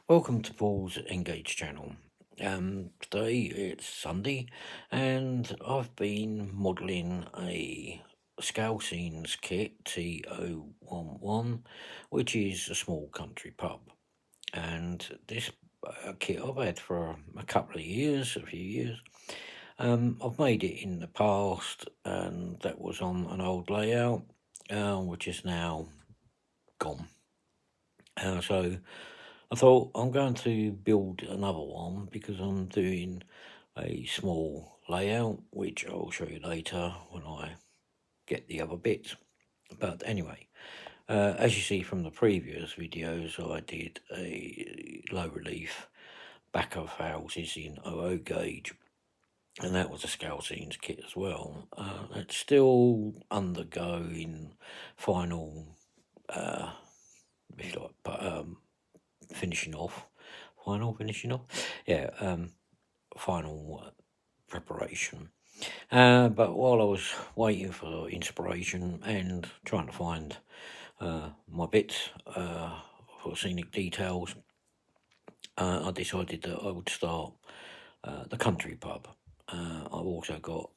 Welcome to Paul's Engage channel. Today it's Sunday and I've been modelling a Scalescenes kit T011, which is a small country pub. And this kit I've had for a couple of years, a few years. I've made it in the past and that was on an old layout, which is now gone. So I thought I'm going to build another one because I'm doing a small layout, which I'll show you later when I get the other bits. But anyway, as you see from the previous videos, I did a low relief back of houses in 00 gauge, and that was a Scalescenes kit as well. It's still undergoing final, if you like, but finishing off, final preparation. But while I was waiting for inspiration and trying to find my bits for scenic details, I decided that I would start the country pub. I've also got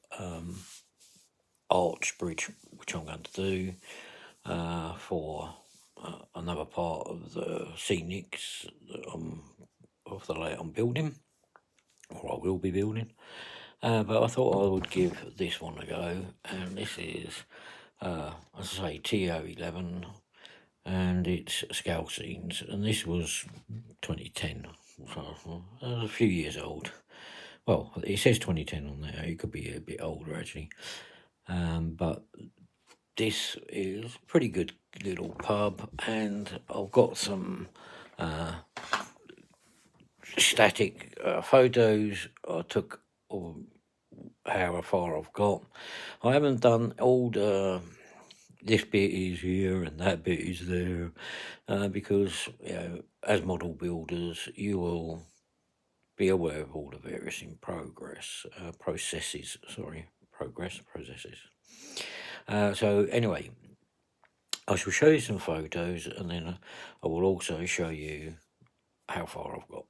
Arch Bridge, which I'm going to do for another part of the scenics of the layout I'm building, or I will be building. But I thought I would give this one a go, and this is, as I say, T011, and it's Scalescenes, and this was 2010, so it was a few years old. Well, it says 2010 on there, it could be a bit older actually, but this is a pretty good little pub, and I've got some static photos I took of how far I've got. I haven't done all the this bit is here and that bit is there, because as model builders you will be aware of all the various in progress processes. So anyway, I shall show you some photos, and then I will also show you how far I've got.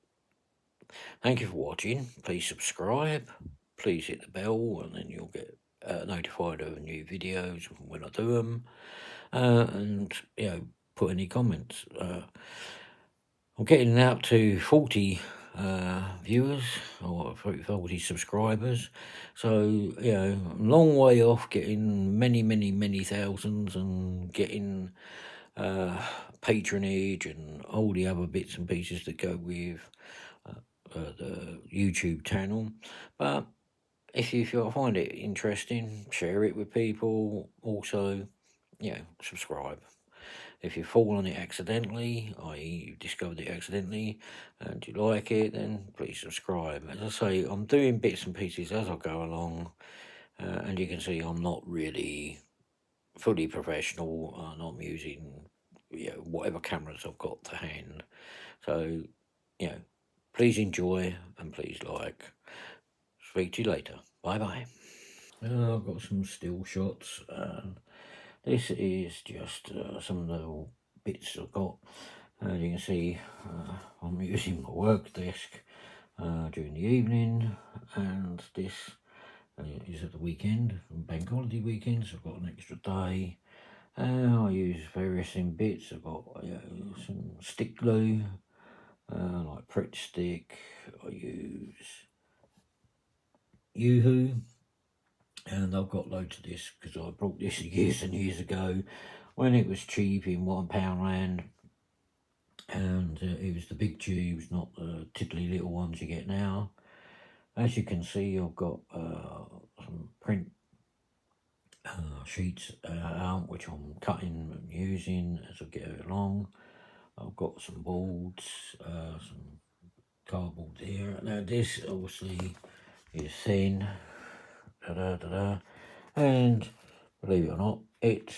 Thank you for watching. Please subscribe, please hit the bell, and then you'll get notified of new videos when I do them. And put any comments. I'm getting out to 40 viewers or 40 subscribers, so long way off getting many thousands and getting patronage and all the other bits and pieces that go with the YouTube channel. But if you find it interesting, share it with people. Also, subscribe. If you fall on it accidentally, i.e. you discovered it accidentally, and you like it, then please subscribe. As I say, I'm doing bits and pieces as I go along, and you can see I'm not really fully professional. I'm using whatever cameras I've got to hand. So, please enjoy and please like. Speak to you later. Bye bye. I've got some still shots. This is just some of the little bits I've got. As you can see, I'm using my work desk during the evening, and this is at the weekend, bank holiday weekends. I've got an extra day. I use various bits. I've got some stick glue, like Pritt stick. I use Yoo-hoo, and I've got loads of this because I bought this years and years ago when it was cheap in £1 and it was the big tubes, not the tiddly little ones you get now. As you can see, I've got some print sheets out which I'm cutting and using as I get along. I've got some boards, some cardboard here. Now this obviously is thin, and believe it or not, it's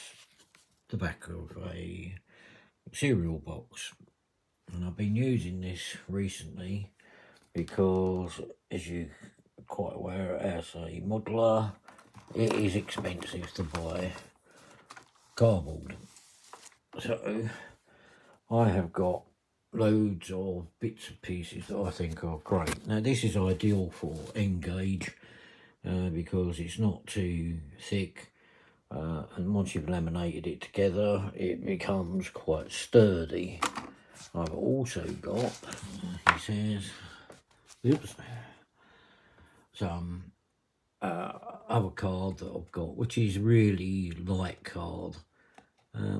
the back of a cereal box, and I've been using this recently because, as you're quite aware, as a modeler, it is expensive to buy cardboard. So I have got loads of bits and pieces that I think are great. Now this is ideal for N-gauge because it's not too thick, and once you've laminated it together it becomes quite sturdy. I've also got, he says, oops, some other card that I've got, which is really light card,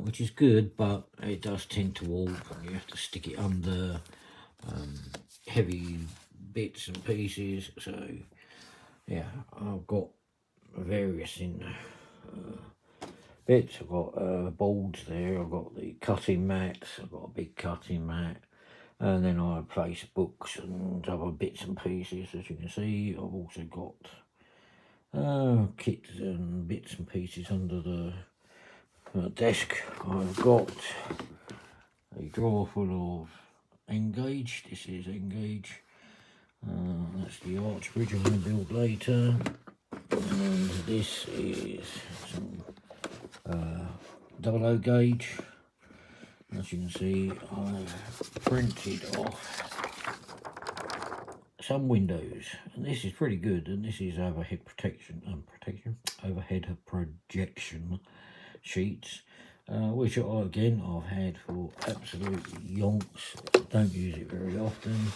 which is good, but it does tend to warp and you have to stick it under heavy bits and pieces. So yeah, I've got various in bits. I've got boards there, I've got the cutting mats, I've got a big cutting mat, and then I place books and other bits and pieces. As you can see, I've also got kits and bits and pieces under the desk. I've got a drawer full of N-gauge. This is N-gauge. That's the arch bridge I'm going to build later. And this is some 00 gauge. As you can see, I've printed off some windows, and this is pretty good. And this is overhead overhead projection sheets, which again I've had for absolutely yonks. Don't use it very often,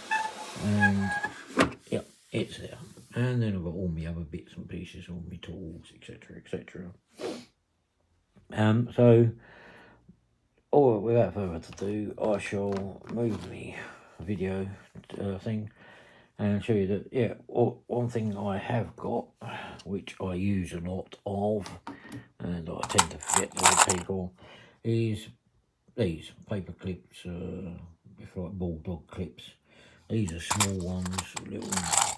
and yeah, it's there. And then I've got all my other bits and pieces, all my tools, etc, etc. So without further ado, I shall move the video thing and show you that, yeah, one thing I have got, which I use a lot of, and I tend to forget other people, is these paper clips, like bulldog clips. These are small ones, a little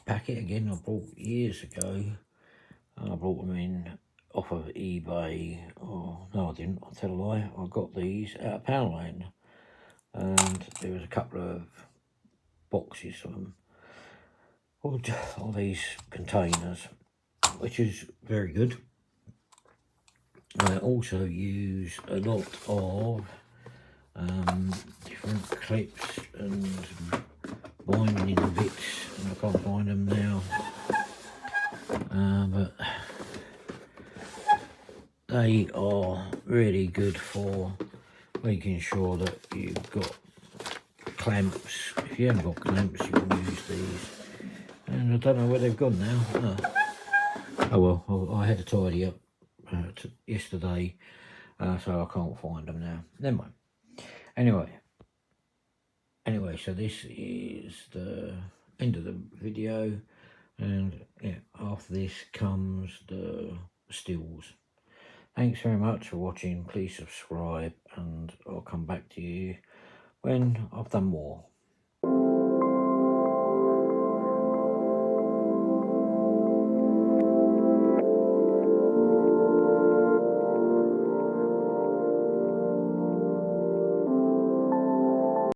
packet, again I bought years ago. I brought them in off of eBay. Oh no, I didn't, I'll tell a lie. I got these out of Poundland, and there was a couple of boxes of them, all these containers, which is very good. I also use a lot of different clips and binding bits, and I can't find them now, but they are really good for making sure that you've got clamps. If you haven't got clamps, you can use these. And I don't know where they've gone now. Oh well, I had to tidy up yesterday, so I can't find them now. Never mind. Anyway, so this is the end of the video, and yeah, after this comes the stills. Thanks very much for watching. Please subscribe, and I'll come back to you when I've done more.